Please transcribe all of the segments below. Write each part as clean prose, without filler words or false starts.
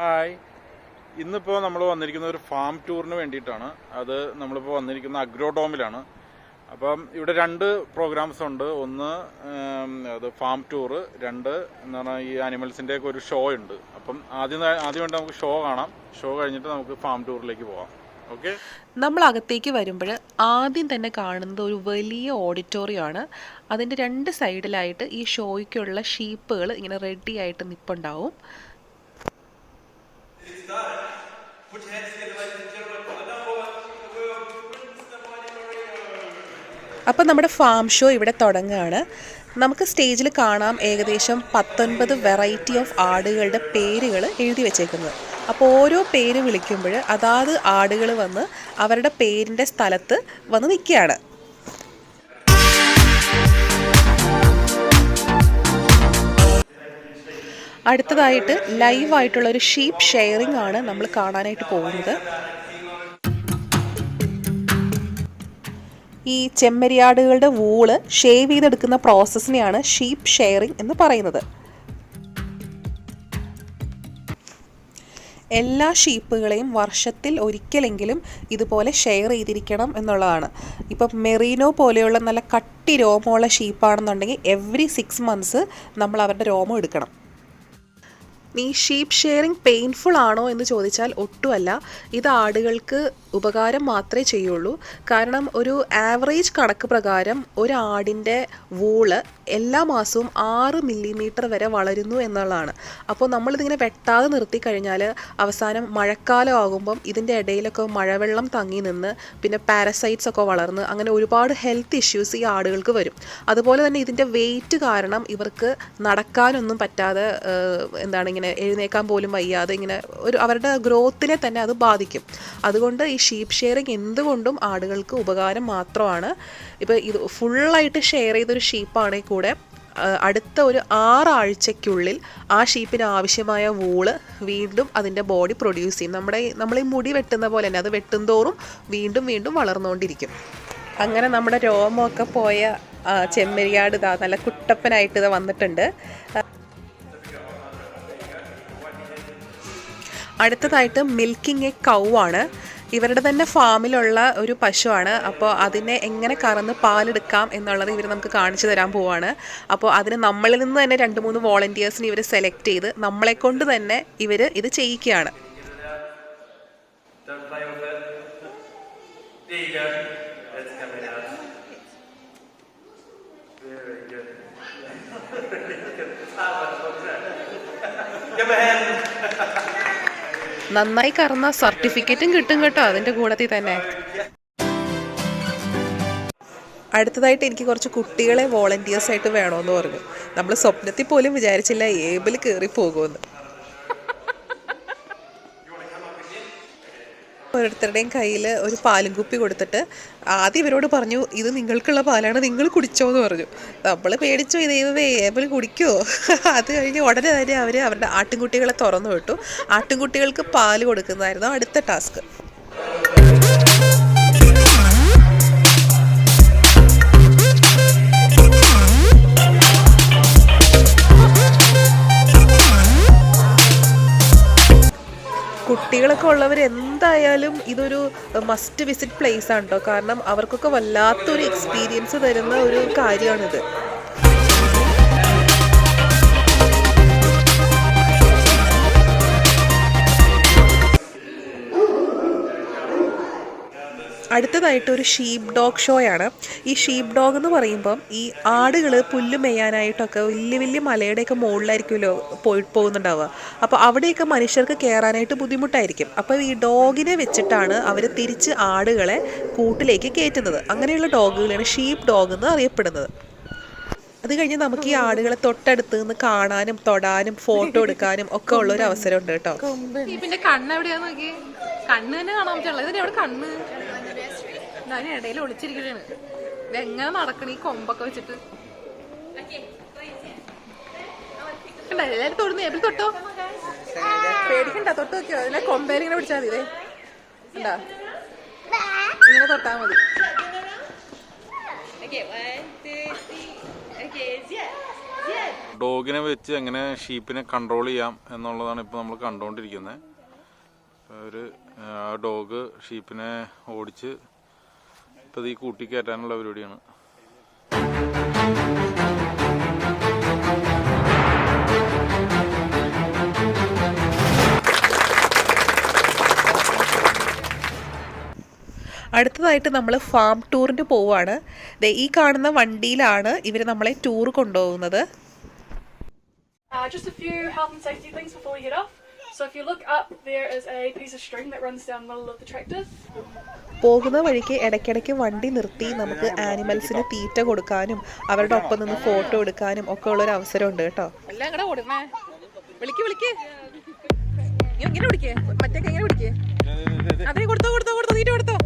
Hi, ഇന്നിപ്പോൾ നമ്മൾ വന്നിരിക്കുന്ന ഒരു ഫാം ടൂറിന് വേണ്ടിയിട്ടാണ്. അത് നമ്മളിപ്പോൾ വന്നിരിക്കുന്ന അഗ്രോഡോമിലാണ്. അപ്പം ഇവിടെ 2 പ്രോഗ്രാംസ് ഉണ്ട്. ഒന്ന് അത് ഫാം ടൂറ്, 2 എന്ന് പറഞ്ഞാൽ ഈ ആനിമൽസിൻ്റെയൊക്കെ ഒരു ഷോ ഉണ്ട്. അപ്പം ആദ്യമായിട്ട് നമുക്ക് ഷോ കാണാം. ഷോ കഴിഞ്ഞിട്ട് നമുക്ക് ഫാം ടൂറിലേക്ക് പോകാം. ഓക്കെ, നമ്മൾ അകത്തേക്ക് വരുമ്പോൾ ആദ്യം തന്നെ കാണുന്നത് ഒരു വലിയ ഓഡിറ്റോറിയമാണ്. അതിൻ്റെ 2 സൈഡിലായിട്ട് ഈ ഷോയ്ക്കുള്ള ഷീപ്പുകൾ ഇങ്ങനെ റെഡി ആയിട്ട് നിൽപ്പുണ്ടാവും. അപ്പം നമ്മുടെ ഫാം ഷോ ഇവിടെ തുടങ്ങുകയാണ്. നമുക്ക് സ്റ്റേജിൽ കാണാം ഏകദേശം 19 വെറൈറ്റി ഓഫ് ആടുകളുടെ പേരുകൾ എഴുതി വെച്ചേക്കുന്നത്. അപ്പോൾ ഓരോ പേര് വിളിക്കുമ്പോൾ അതാത് ആടുകൾ വന്ന് അവരുടെ പേരിൻ്റെ സ്ഥലത്ത് വന്ന് നിൽക്കുകയാണ്. അടുത്തതായിട്ട് ലൈവായിട്ടുള്ളൊരു ഷീപ്പ് ഷെയറിംഗ് ആണ് നമ്മൾ കാണാനായിട്ട് പോകുന്നത്. ഈ ചെമ്മരിയാടുകളുടെ വൂള് ഷേവ് ചെയ്തെടുക്കുന്ന പ്രോസസ്സിനെയാണ് ഷീപ്പ് ഷെയറിംഗ് എന്ന് പറയുന്നത്. എല്ലാ ഷീപ്പുകളെയും വർഷത്തിൽ ഒരിക്കലെങ്കിലും ഇതുപോലെ ഷെയർ ചെയ്തിരിക്കണം എന്നുള്ളതാണ്. ഇപ്പം മെറീനോ പോലെയുള്ള നല്ല കട്ടി രോമമുള്ള ഷീപ്പാണെന്നുണ്ടെങ്കിൽ എവറി 6 months നമ്മൾ അവരുടെ രോമം എടുക്കണം. ഈ ഷീപ്പ് ഷെയറിംഗ് പെയിൻഫുൾ ആണോ എന്ന് ചോദിച്ചാൽ ഒട്ടുമല്ല. ഇത് ആടുകൾക്ക് ഉപകാരം മാത്രമേ ചെയ്യുള്ളൂ. കാരണം ഒരു ആവറേജ് കണക്ക് പ്രകാരം ഒരു ആടിൻ്റെ വൂള് എല്ലാ മാസവും 6 millimeter വരെ വളരുന്നു എന്നുള്ളതാണ്. അപ്പോൾ നമ്മളിതിങ്ങനെ വെട്ടാതെ നിർത്തി കഴിഞ്ഞാൽ അവസാനം മഴക്കാലം ആകുമ്പം ഇതിൻ്റെ ഇടയിലൊക്കെ മഴവെള്ളം തങ്ങി നിന്ന് പിന്നെ പാരസൈറ്റ്സ് ഒക്കെ വളർന്ന് അങ്ങനെ ഒരുപാട് ഹെൽത്ത് ഇഷ്യൂസ് ഈ ആടുകൾക്ക് വരും. അതുപോലെ തന്നെ ഇതിൻ്റെ വെയിറ്റ് കാരണം ഇവർക്ക് നടക്കാനൊന്നും പറ്റാതെ ഇങ്ങനെ എഴുന്നേക്കാൻ പോലും വയ്യാതെ ഇങ്ങനെ അവരുടെ ഗ്രോത്തിനെ തന്നെ അത് ബാധിക്കും. അതുകൊണ്ട് ഈ ഷീപ്പ് ഷെയറിങ് എന്തുകൊണ്ടും ആടുകൾക്ക് ഉപകാരം മാത്രമാണ്. ഇപ്പോൾ ഇത് ഫുള്ളായിട്ട് ഷെയർ ചെയ്തൊരു ഷീപ്പാണെങ്കിൽ കൂടെ അടുത്ത ഒരു 6 ആഴ്ചയ്ക്കുള്ളിൽ ആ ഷീപ്പിന് ആവശ്യമായ വൂള് വീണ്ടും അതിൻ്റെ ബോഡി പ്രൊഡ്യൂസ് ചെയ്യും. നമ്മൾ ഈ മുടി വെട്ടുന്ന പോലെ തന്നെ അത് വെട്ടുന്തോറും വീണ്ടും വീണ്ടും വളർന്നുകൊണ്ടിരിക്കും. അങ്ങനെ നമ്മുടെ രോമമൊക്കെ പോയ ചെമ്മരിയാട് നല്ല കുട്ടപ്പനായിട്ട് വന്നിട്ടുണ്ട്. അടുത്തതായിട്ട് മിൽക്കിംഗ് എ കൗ ആണ്. ഇവരുടെ തന്നെ ഫാമിലുള്ള ഒരു പശുവാണ്. അപ്പോൾ അതിനെ എങ്ങനെ കറന്ന് പാലെടുക്കാം എന്നുള്ളത് ഇവർ നമുക്ക് കാണിച്ചു തരാൻ പോവാണ്. അപ്പോൾ അതിന് നമ്മളിൽ നിന്ന് തന്നെ 2-3 വോളണ്ടിയേഴ്സിന് ഇവർ സെലക്ട് ചെയ്ത് നമ്മളെ കൊണ്ട് തന്നെ ഇവർ ഇത് ചെയ്യിക്കുകയാണ്. നന്നായി കറന്ന സർട്ടിഫിക്കറ്റും കിട്ടും കേട്ടോ അതിൻ്റെ കൂടത്തിൽ തന്നെ. അടുത്തതായിട്ട് എനിക്ക് കുറച്ച് കുട്ടികളെ വോളണ്ടിയേഴ്സായിട്ട് വേണമെന്ന് പറഞ്ഞു. നമ്മൾ സ്വപ്നത്തിൽ പോലും വിചാരിച്ചില്ല ഏബിൾ കയറി പോകുമെന്ന്. ഓരോരുത്തരുടെയും കയ്യിൽ ഒരു പാലും കുപ്പി കൊടുത്തിട്ട് ആദ്യം ഇവരോട് പറഞ്ഞു ഇത് നിങ്ങൾക്കുള്ള പാലാണ്, നിങ്ങൾ കുടിച്ചോ എന്ന് പറഞ്ഞു. നമ്മൾ പേടിച്ചു, ഇത് ഏബിൾ കുടിക്കുമോ? അത് കഴിഞ്ഞ് ഉടനെ തന്നെ അവരുടെ ആട്ടിൻകുട്ടികളെ തുറന്നു വിട്ടു. ആട്ടിൻകുട്ടികൾക്ക് പാല് കൊടുക്കുന്നതായിരുന്നു അടുത്ത ടാസ്ക്. കുട്ടികളൊക്കെ ഉള്ളവർ എന്തായാലും ഇതൊരു മസ്റ്റ് വിസിറ്റ് പ്ലേസ് ആണ് കേട്ടോ. കാരണം അവർക്കൊക്കെ വല്ലാത്തൊരു എക്സ്പീരിയൻസ് തരുന്ന ഒരു കാര്യമാണിത്. അടുത്തതായിട്ട് ഒരു ഷീപ്പ് ഡോഗ് ഷോയാണ്. ഈ ഷീപ്പ് ഡോഗ് എന്ന് പറയുമ്പം ഈ ആടുകൾ പുല്ല് മെയ്യാനായിട്ടൊക്കെ വലിയ മലയുടെയൊക്കെ മുകളിലായിരിക്കുമല്ലോ പോകുന്നുണ്ടാവുക. അപ്പോൾ അവിടെയൊക്കെ മനുഷ്യർക്ക് കയറാനായിട്ട് ബുദ്ധിമുട്ടായിരിക്കും. അപ്പോൾ ഈ ഡോഗിനെ വെച്ചിട്ടാണ് അവർ തിരിച്ച് ആടുകളെ കൂട്ടിലേക്ക് കയറ്റുന്നത്. അങ്ങനെയുള്ള ഡോഗുകളാണ് ഷീപ്പ് ഡോഗ് എന്ന് അറിയപ്പെടുന്നത്. അത് കഴിഞ്ഞ് നമുക്ക് ഈ ആടുകളെ തൊട്ടടുത്ത് നിന്ന് കാണാനും തൊടാനും ഫോട്ടോ എടുക്കാനും ഒക്കെ ഉള്ളൊരു അവസരം ഉണ്ട് കേട്ടോ. പിന്നെ കണ്ണ് എവിടെയാന്ന് നോക്കി, കണ്ണ് തന്നെ കാണാൻ പറ്റുള്ളൂ. ഇതിന് എവിടെ കണ്ണ്? ഞാൻ ഇടയിൽ ഒളിച്ചിരിക്കണേണ്. ഇതെങ്ങനെ നടക്കണ ഈ കൊമ്പൊക്കെ വെച്ചിട്ട്? എല്ലാരും തൊടുന്നു. ഏബിൾ തൊട്ടോ, പേടിക്കണ്ട, തൊട്ട് നോക്കിയോ. അതിനെ കൊമ്പേലിങ്ങനെ പിടിച്ചാൽ മതി. ഇതേ ഉണ്ടാ, ഇങ്ങനെ തൊട്ടാ മതി. ഡോഗിനെ വെച്ച് എങ്ങനെ ഷീപ്പിനെ കൺട്രോൾ ചെയ്യാം എന്നുള്ളതാണ് ഇപ്പോൾ നമ്മൾ കണ്ടുകൊണ്ടിരിക്കുന്നത്. ഒരു ഡോഗ് ഷീപ്പിനെ ഓടിച്ച് ഇപ്പോൾ ഈ കൂട്ടി കയറ്റാനുള്ള പരിപാടിയാണ്. അടുത്തതായിട്ട് നമ്മൾ ഫാം ടൂറിന് പോവുകയാണ്. ഈ കാണുന്ന വണ്ടിയിലാണ് ഇവർ നമ്മളെ ടൂർ കൊണ്ടുപോകുന്നത്. Just a few health and safety things before we head off. So if you look up, there is a piece of string that runs down the middle of the tractor. പോകുന്ന വഴിക്ക് ഇടയ്ക്കിടയ്ക്ക് വണ്ടി നിർത്തി നമുക്ക് ആനിമൽസിന് തീറ്റ കൊടുക്കാനും അവരുടെ ഒപ്പം നിന്ന് ഫോട്ടോ എടുക്കാനും ഒക്കെ ഉള്ളൊരു അവസരമുണ്ട് കേട്ടോ. എല്ലാം കൂടെ ഓടുന്നേ. വിളിക്ക് വിളിക്ക്. എങ്ങനെ പിടിക്കേ? മറ്റേ എങ്ങനെ പിടിക്കേ? അതേ കൊടുത്തോ കൊടുത്തോ കൊടുത്തോ തീറ്റ കൊടുത്തോ.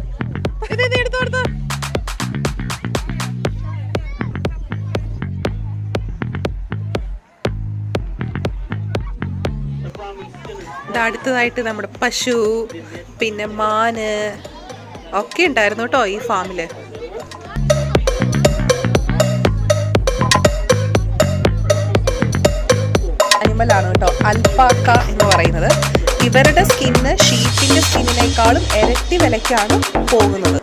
എടുത്തോ എടുത്തോ. അടുത്തതായിട്ട് നമ്മുടെ പശു പിന്നെ മാന് ഒക്കെ ഉണ്ടായിരുന്നു കേട്ടോ ഈ ഫാമില്. അനിമലാണ് കേട്ടോ അൽപാക്ക എന്ന് പറയുന്നത്. ഇവരുടെ സ്കിന്ന് ഷീപ്പിന്റെ സ്കിന്നിനേക്കാളും ഇരട്ടി വിലയ്ക്കാണ് പോകുന്നത്.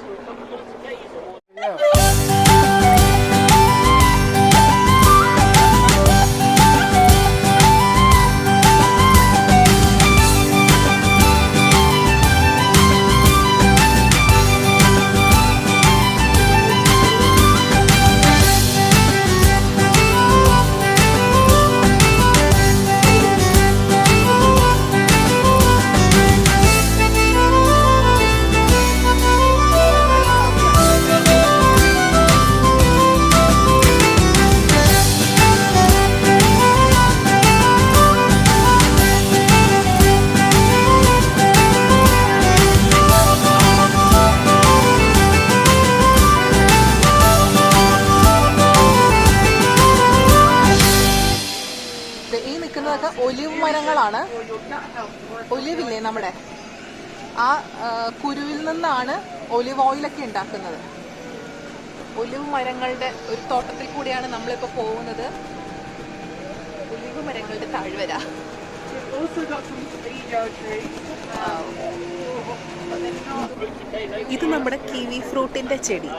ഒലിവ് മരങ്ങളാണ്. ഒലിവില്ലേ നമ്മുടെ ആ കുരുവിൽ നിന്നാണ് ഒലിവ് ഓയിലൊക്കെ ഉണ്ടാക്കുന്നത്. ഒലിവ് മരങ്ങളുടെ ഒരു തോട്ടത്തിൽ കൂടിയാണ് നമ്മളിപ്പോൾ പോകുന്നത്. ഒലിവ് മരങ്ങളുടെ താഴ്വര. ഇത് നമ്മുടെ കിവി ഫ്രൂട്ടിന്റെ ചെടി.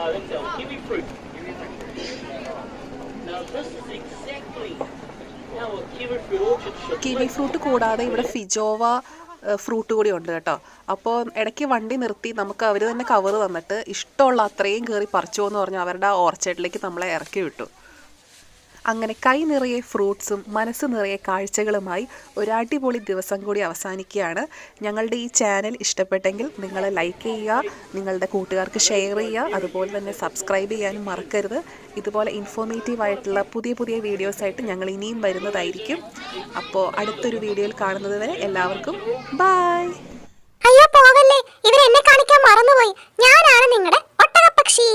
കിവി ഫ്രൂട്ട് കൂടാതെ ഇവിടെ ഫിജോവ ഫ്രൂട്ട് കൂടി ഉണ്ട് കേട്ടോ. അപ്പോൾ ഇടയ്ക്ക് വണ്ടി നിർത്തി നമുക്ക് അവർ തന്നെ കവർ തന്നിട്ട് ഇഷ്ടമുള്ള അത്രയും കയറി പറിച്ചോ എന്ന് പറഞ്ഞ് അവരുടെ ആ ഓർച്ചേഡിലേക്ക് നമ്മളെ ഇറക്കി വിട്ടു. അങ്ങനെ കൈ നിറയെ ഫ്രൂട്ട്സും മനസ്സ് നിറയെ കാഴ്ചകളുമായി ഒരു അടിപൊളി ദിവസം കൂടി അവസാനിക്കുകയാണ്. ഞങ്ങളുടെ ഈ ചാനൽ ഇഷ്ടപ്പെട്ടെങ്കിൽ നിങ്ങൾ ലൈക്ക് ചെയ്യുക, നിങ്ങളുടെ കൂട്ടുകാർക്ക് ഷെയർ ചെയ്യുക, അതുപോലെ തന്നെ സബ്സ്ക്രൈബ് ചെയ്യാനും മറക്കരുത്. ഇതുപോലെ ഇൻഫോർമേറ്റീവ് ആയിട്ടുള്ള പുതിയ പുതിയ വീഡിയോസായിട്ട് ഞങ്ങൾ ഇനിയും വരുന്നതായിരിക്കും. അപ്പോൾ അടുത്തൊരു വീഡിയോയിൽ കാണുന്നത് വരെ എല്ലാവർക്കും ബൈ. അയ്യോ പോകല്ലേ, ഇവരെന്നെ കാണിക്കാൻ മറന്നുപോയി. ഞാനാണ് നിങ്ങളുടെ ഒട്ടകപ്പക്ഷി.